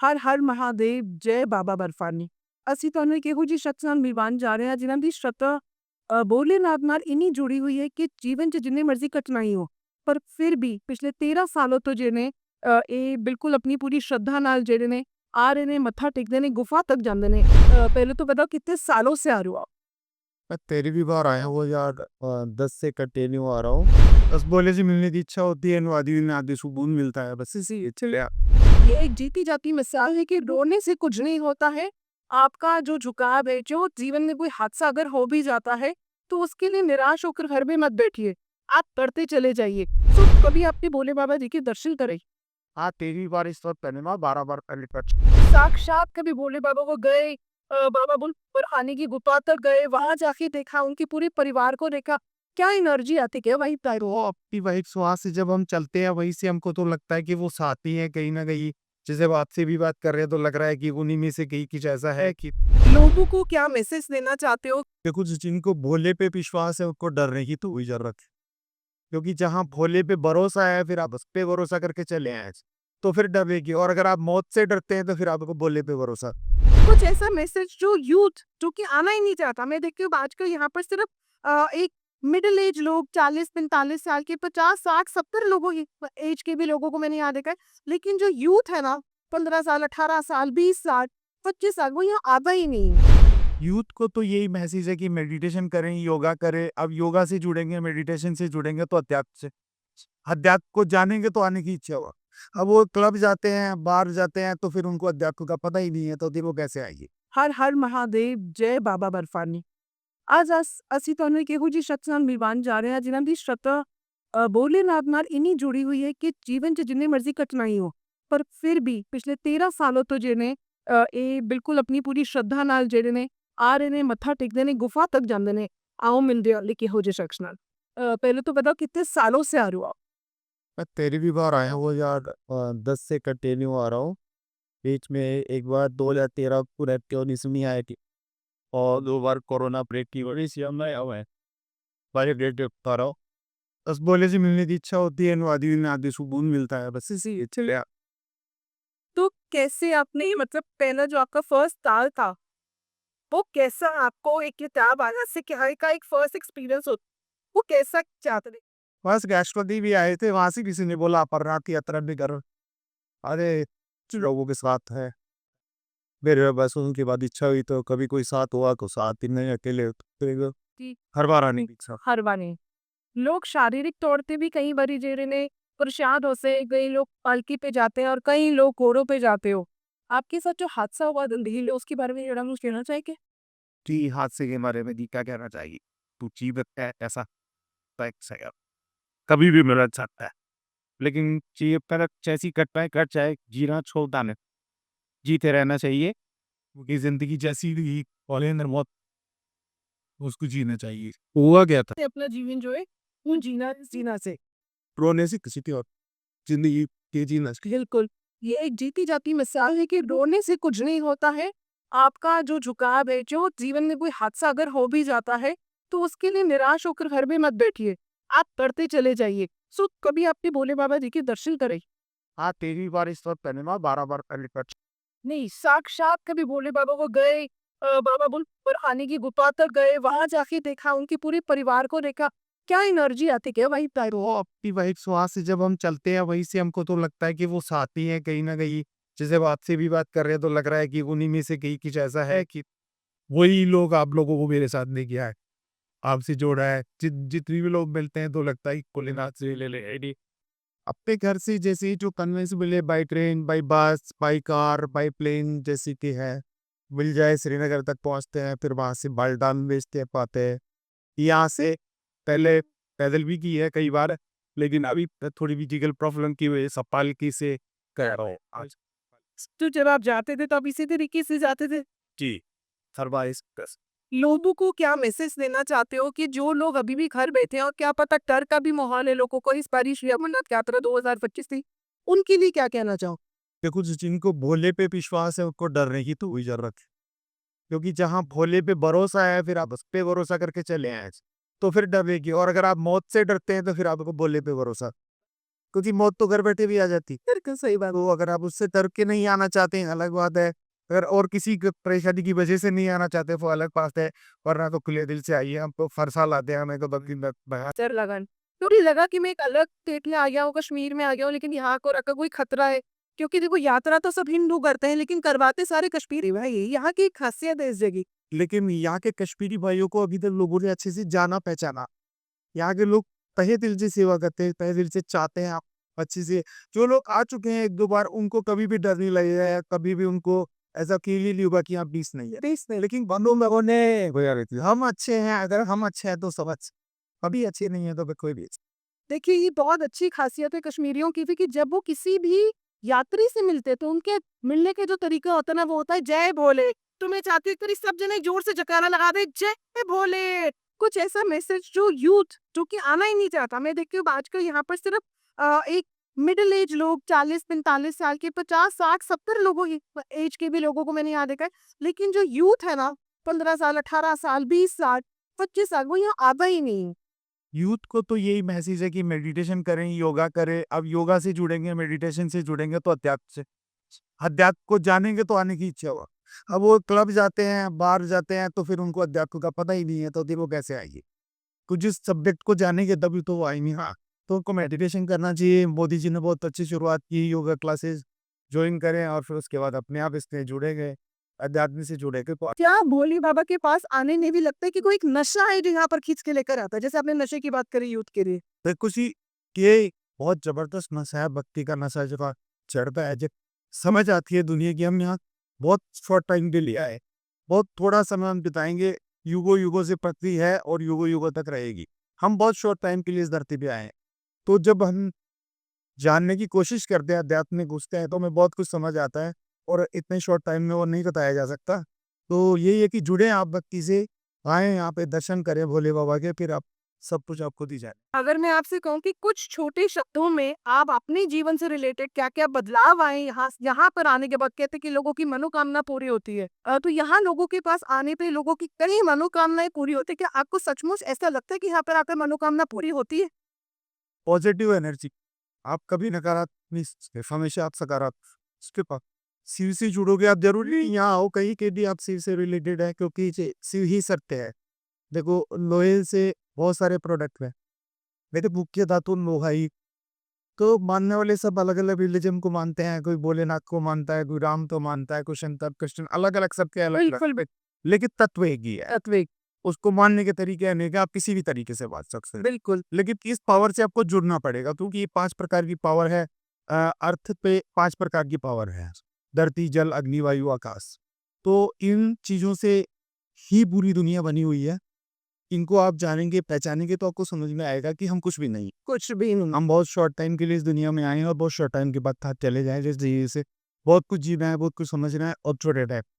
ਹਰ ਹਰ ਮਹਾਦੇਵ ਜੈ ਬਾਬਾ ਬਰਫਾਨੀ। ਅਸੀਂ ਤੁਹਾਨੂੰ ਇੱਕ ਇਹੋ ਜਿਹੀ ਸ਼ਖਸ ਨਾਲ ਮਿਲਵਾਉਣ ਜਾ ਰਹੇ ਹਾਂ ਜਿਨ੍ਹਾਂ ਦੀ ਸ਼ਰਧਾ ਭੋਲੇਨਾਥ ਨਾਲ ਇੰਨੀ ਜੁੜੀ ਹੋਈ ਹੈ ਕਿ ਜੀਵਨ 'ਚ ਜਿੰਨੀ ਮਰਜ਼ੀ ਕਠਿਨਾਈ ਹੋ ਪਰ ਫਿਰ ਵੀ ਪਿਛਲੇ 13 ਸਾਲੋਂ ਤੋਂ ਜਿਹੜੇ ਇਹ ਬਿਲਕੁਲ ਆਪਣੀ ਪੂਰੀ ਸ਼ਰਧਾ ਨਾਲ ਜਿਹੜੇ ਨੇ ਆ ਰਹੇ ਨੇ, ਮੱਥਾ ਟੇਕਦੇ ਨੇ, ਗੁਫਾ तक ਜਾਂਦੇ ਨੇ। ਪਹਿਲੇ तो बताओ कितने सालों से आ रहे हो आप? मैं तेरी भी बार आया हूँ यार, 10 से कंटिन्यू आ रहा हूँ। बस बोले से मिलने की इच्छा होती है, आदि दिन आदि सुकून मिलता है, बस इसी चले यार। ये एक जीती जाती मिसाल है कि रोने से कुछ नहीं होता है। आपका जो झुकाव है, जो जीवन में कोई हादसा अगर हो भी जाता है, तो उसके लिए निराश होकर घर में मत बैठिए। आप बढ़ते चले जाइए। तो कभी आपने भोले बाबा जी के दर्शन करे? हाँ, तेरी बार इस वक्त पहले ना 12 बार पहले कर। साक्षात कभी भोले बाबा को गए, बाबा बुलरहानी की गुफा तक गए, वहाँ जाके देखा, उनके पूरे परिवार को देखा, क्या एनर्जी आती क्या वही टाइम? वो अपनी वही श्वास से जब हम चलते हैं वहीं से हमको तो लगता है कि वो साथी है कहीं ना कहीं। जैसे अब आपसे भी बात कर रहे हैं तो लग रहा है कि उन्हीं में से कहीं कुछ ऐसा है कि लोगों को क्या मैसेज देना चाहते हो? देखो, जिनको भोले पे विश्वास है उनको डरने की तो कोई जरूरत है, क्योंकि जहाँ भोले पे भरोसा है फिर आप उस पे भरोसा करके चले आए, तो फिर डरने की। और अगर आप मौत से डरते हैं तो फिर आपको भोले पे भरोसा। कुछ ऐसा मैसेज जो यूथ जो कि आना ही नहीं चाहता। मैं देखती हूँ आजकल यहाँ पर सिर्फ एक मिडिल एज लोग 40-45 साल के 50-60-70 लोगों की एज के भी लोगों को मैंने यहाँ देखा है। लेकिन जो यूथ है ना 15 साल 18 साल 20 साल 25 साल वो यहाँ आता ही नहीं है। यूथ को तो यही मैसेज है कि मेडिटेशन करें, योगा करें। अब योगा से जुड़ेंगे, मेडिटेशन से जुड़ेंगे तो अध्यात्म से, अध्यात्म को जानेंगे तो आने की इच्छा होगा। अब वो क्लब जाते हैं, बाहर जाते हैं तो फिर उनको अध्यात्म का पता ही नहीं है, तो फिर वो कैसे आएगी। ਹਰ ਹਰ ਮਹਾਦੇਵ ਜੈ ਬਾਬਾ ਬਰਫਾਨੀ। ਅੱਜ ਅਸੀਂ ਤੁਹਾਨੂੰ ਇੱਕ ਇਹੋ ਜਿਹੀ ਸ਼ਖਸ ਨਾਲ ਮਿਲਵਾਉਣ ਜਾ ਰਹੇ ਹਾਂ ਜਿਨ੍ਹਾਂ ਦੀ ਸ਼ਰਧਾ ਭੋਲੇਨਾਥ ਨਾਲ ਇੰਨੀ ਜੁੜੀ ਹੋਈ ਹੈ ਕਿ ਜੀਵਨ 'ਚ ਜਿੰਨੀ ਮਰਜ਼ੀ ਕਠਿਨਾਈ ਹੋ ਪਰ ਫਿਰ ਵੀ ਪਿਛਲੇ 13 ਸਾਲੋਂ ਤੋਂ ਜਿਹੜੇ ਨੇ ਇਹ ਬਿਲਕੁਲ ਆਪਣੀ ਪੂਰੀ ਸ਼ਰਧਾ ਨਾਲ ਜਿਹੜੇ ਨੇ ਆ ਰਹੇ ਨੇ, ਮੱਥਾ ਟੇਕਦੇ ਨੇ, ਗੁਫਾ तक ਜਾਂਦੇ ਨੇ। आओ मिलते हैं एक ਇਹੋ ਜਿਹੇ शख्स नाल। पहले तो बताओ कितने सालों से आ रहे हो आप? मैं तेरी भी बार आया हूँ यार, 10 से कंटिन्यू आ रहा हूँ। बीच में एक बार 2013 पूरा क्यों नहीं सुनी आई थी, और 2 बार कोरोना ब्रेक की वजह से हम आया हुआ है। बारी डेट बता रहा हूँ। बस बोले से मिलने की इच्छा होती है, आदि दिन आदि सुकून मिलता है, बस इसी चले यार। तो कैसे आपने मतलब पहला जो आपका फर्स्ट साल था वो कैसा आपको एक किताब आना से क्या का एक फर्स्ट एक्सपीरियंस होता वो कैसा चाहते थे? बस गैस्ट्रोदी भी आए थे, वहाँ से किसी ने बोला अमरनाथ की यात्रा भी करो। अरे, कुछ लोगों के साथ है। फिर बस उनके बाद इच्छा हुई तो कभी कोई साथ हुआ तो साथ, ही नहीं अकेले तो फिर जी। हर बार आने की इच्छा। हर बारी लोग शारीरिक तौर पे भी कई बारी जेरे ने परेशान हो से कई लोग पालकी पे जाते हैं और कई लोग घोड़ों पे जाते हो। आपके साथ जो हादसा हुआ दिल्ली उसके बारे में जरा मुझे कहना चाहिए? जी, हादसे के बारे में जी क्या कहना चाहिए? तू जीवित है ऐसा तय है यार, कभी भी मिल सकता है। लेकिन चाहिए पर जैसी घटनाएँ घट जाए, जीना छोड़ना नहीं, जीते रहना चाहिए, क्योंकि ज़िंदगी जैसी भी औले अंदर मौत, उसको जीना चाहिए। हुआ क्या था? अपना जीवन जो है वो जीना जीना से रोने से किसी की और ज़िंदगी के जीना चाहिए। बिल्कुल, ये एक जीती जाती मिसाल है कि रोने से कुछ नहीं होता है। आपका जो झुकाव है, जो जीवन में कोई हादसा अगर हो भी जाता है, तो उसके लिए निराश होकर घर में मत बैठिए। आप बढ़ते चले जाइए। सो कभी आपने भोले बाबा जी के दर्शन करे? हाँ, तेरी बार इस वक्त पहले ना 12 बार पहले कर। नहीं, साक्षात कभी भोले बाबा को गए, बाबा बुलरहानी की गुफा तक गए, वहाँ जाके देखा, उनके पूरे परिवार को देखा, क्या एनर्जी आती क्या वही टाइम? वो अपनी वही श्वास से जब हम चलते हैं वहीं से हमको तो लगता है कि वो साथी है कहीं ना कहीं। जैसे अब आपसे भी बात कर रहे हैं तो लग रहा है कि उन्हीं में से कहीं कुछ ऐसा है कि वही लोग आप लोगों को मेरे साथ ले गया है, आपसे जोड़ा है। जितनी भी लोग मिलते हैं तो लगता है कि भोलेनाथ से ले ले आईडी। अपने घर से जैसे ही जो कन्वेंस मिले, by train, by bus, by car, by plane जैसी की है, मिल जाए श्रीनगर तक पहुंचते हैं, फिर वहां से बालटाल बेचते पाते हैं। यहाँ से पहले पैदल भी की है कई बार, लेकिन अभी थोड़ी फिजिकल प्रॉब्लम की वजह से पालकी से कर रहा हूँ आज। तो जब आप जाते थे तो आप इसी तरीके से जाते थे? जी, हर बार इस लोगों को क्या मैसेज देना चाहते हो कि जो लोग अभी भी घर बैठे हैं और क्या पता डर का भी माहौल है लोगों को इस बारी श्री अमरनाथ यात्रा 2025 थी, उनके लिए क्या कहना चाहो? देखो, जिनको भोले पे विश्वास है उनको डरने की तो कोई जरूरत है, क्योंकि जहाँ भोले पे भरोसा है फिर आप उस पे भरोसा करके चले आए, तो फिर डरने की। और अगर आप मौत से डरते हैं तो फिर आपको भोले पे भरोसा। क्योंकि मौत तो घर बैठे भी आ जाती। बिल्कुल सही बात। तो अगर आप उससे डर के नहीं आना चाहते हैं अलग बात है, अगर और किसी परेशानी की वजह से नहीं आना चाहते वो अलग बात है, वरना तो खुले दिल से आइए। हम तो हर साल आते हैं, हमें तो बकरी सर लगन थोड़ी लगा कि मैं एक अलग स्टेट में आ गया हूँ, कश्मीर में आ गया हूँ, लेकिन यहाँ को रखा कोई खतरा है। क्योंकि देखो यात्रा तो सब हिंदू करते हैं लेकिन करवाते सारे कश्मीरी भाई। यहाँ की एक खासियत है इस जगह। लेकिन यहाँ के कश्मीरी भाइयों को अभी तक लोगों ने अच्छे से जाना पहचाना। यहाँ के लोग तहे दिल से सेवा करते हैं, तहे दिल से चाहते हैं आप अच्छे से। जो लोग आ चुके हैं एक दो बार, उनको कभी भी डर नहीं लगेगा या कभी भी उनको ऐसा फील ही नहीं होगा कि आप 20 नहीं है 20 नहीं। लेकिन बंदों में ने हम अच्छे हैं, अगर हम अच्छे हैं तो सब अच्छे, कभी अच्छे नहीं है तो फिर कोई भी अच्छे। देखिए ये बहुत अच्छी खासियत है कश्मीरियों की भी कि जब वो किसी भी यात्री से मिलते तो उनके मिलने के जो तरीका होता है ना वो होता है जय भोले। तो मैं चाहती हूँ एक बारी सब जने जोर से जयकारा लगा दे जय भोले। कुछ ऐसा मैसेज जो यूथ जो कि आना ही नहीं चाहता। मैं देखती हूँ आजकल यहाँ पर सिर्फ एक मिडिल एज लोग 40-45 साल के 50-60-70 लोगों एज के भी लोगों को मैंने यहाँ देखा है। लेकिन जो यूथ है ना 15 साल 18 साल 20 साल 25 साल वो यहाँ आता ही नहीं। यूथ को तो यही मैसेज है कि मेडिटेशन करें, योगा करें। अब योगा से जुड़ेंगे, मेडिटेशन से जुड़ेंगे तो अध्यात्म से, अध्यात्म को जानेंगे तो आने की इच्छा होगा। अब वो क्लब जाते हैं, बाहर जाते हैं, तो फिर उनको अध्यात्म का पता ही नहीं है, तो फिर वो कैसे आएंगे? कुछ जिस सब्जेक्ट को जानेंगे तभी तो वो आएंगे। हाँ, तो उनको मेडिटेशन करना चाहिए। मोदी जी ने बहुत अच्छी शुरुआत की, योगा क्लासेस ज्वाइन करें और फिर उसके बाद अपने आप इसमें जुड़े गए, अध्यात्म से जुड़े गए। तो क्या भोले बाबा के पास आने में भी लगता है कि कोई एक नशा है जो यहाँ पर खींच के लेकर आता है। जैसे आपने नशे की बात करी यूथ के लिए। देखो जी, ये बहुत जबरदस्त नशा है, भक्ति का नशा जब चढ़ता है, जब समझ आती है दुनिया की हम यहाँ बहुत शॉर्ट टाइम के लिए आए, बहुत थोड़ा समय हम बिताएंगे, युगों युगों से पृथ्वी है और युगों युगों तक रहेगी। हम बहुत शॉर्ट टाइम के लिए इस धरती पे आए हैं। तो जब हम जानने की कोशिश करते हैं, अध्यात्म में घुसते हैं, तो हमें बहुत कुछ समझ आता है और इतने शॉर्ट टाइम में वो नहीं बताया जा सकता। तो यही है कि जुड़े आप भक्ति से, आए यहाँ पे दर्शन करें भोले बाबा के, फिर आप सब कुछ आपको दी जाए। अगर मैं आपसे कहूँ कि कुछ छोटे शब्दों में आप अपने जीवन से रिलेटेड क्या-क्या बदलाव आए यहाँ यहाँ पर आने के बाद। कहते हैं कि लोगों की मनोकामना पूरी होती है। तो यहाँ लोगों के पास आने पे लोगों की कई मनोकामनाएँ पूरी होती है। क्या आपको सचमुच ऐसा लगता है कि यहाँ पर आकर मनोकामना पूरी होती है? पॉजिटिव एनर्जी, आप कभी नकारात्मक नहीं सोचते, हमेशा आप सकारात्मक उसके पास शिव से जुड़ोगे। आप जरूरी नहीं यहाँ आओ कहीं के भी आप शिव से रिलेटेड है, क्योंकि शिव ही सत्य है। देखो, लोहे से बहुत सारे प्रोडक्ट हैं, मेरे मुख्य धातु लोहा ही। तो मानने वाले सब अलग अलग रिलीजन को मानते हैं, कोई भोलेनाथ को मानता है, कोई राम को मानता है, कोई शंकर कृष्ण, अलग अलग सबके अलग बिल्कुल, लेकिन तत्व एक ही है। तत्व एक। उसको मानने के तरीके अनेक हैं, आप किसी भी तरीके से बात सकते हैं। बिल्कुल। लेकिन इस पावर से आपको जुड़ना पड़ेगा, क्योंकि ये 5 प्रकार की पावर है। अर्थ पे 5 प्रकार की पावर है, धरती, जल, अग्नि, वायु, आकाश। तो इन चीज़ों से ही पूरी दुनिया बनी हुई है। इनको आप जानेंगे, पहचानेंगे तो आपको समझ में आएगा कि हम कुछ भी नहीं। कुछ भी नहीं। हम बहुत शॉर्ट टाइम के लिए इस दुनिया में आए हैं और बहुत शॉर्ट टाइम के बाद चले जाएँ, जैसे बहुत कुछ जीना है, बहुत कुछ समझना है और छोटे टाइम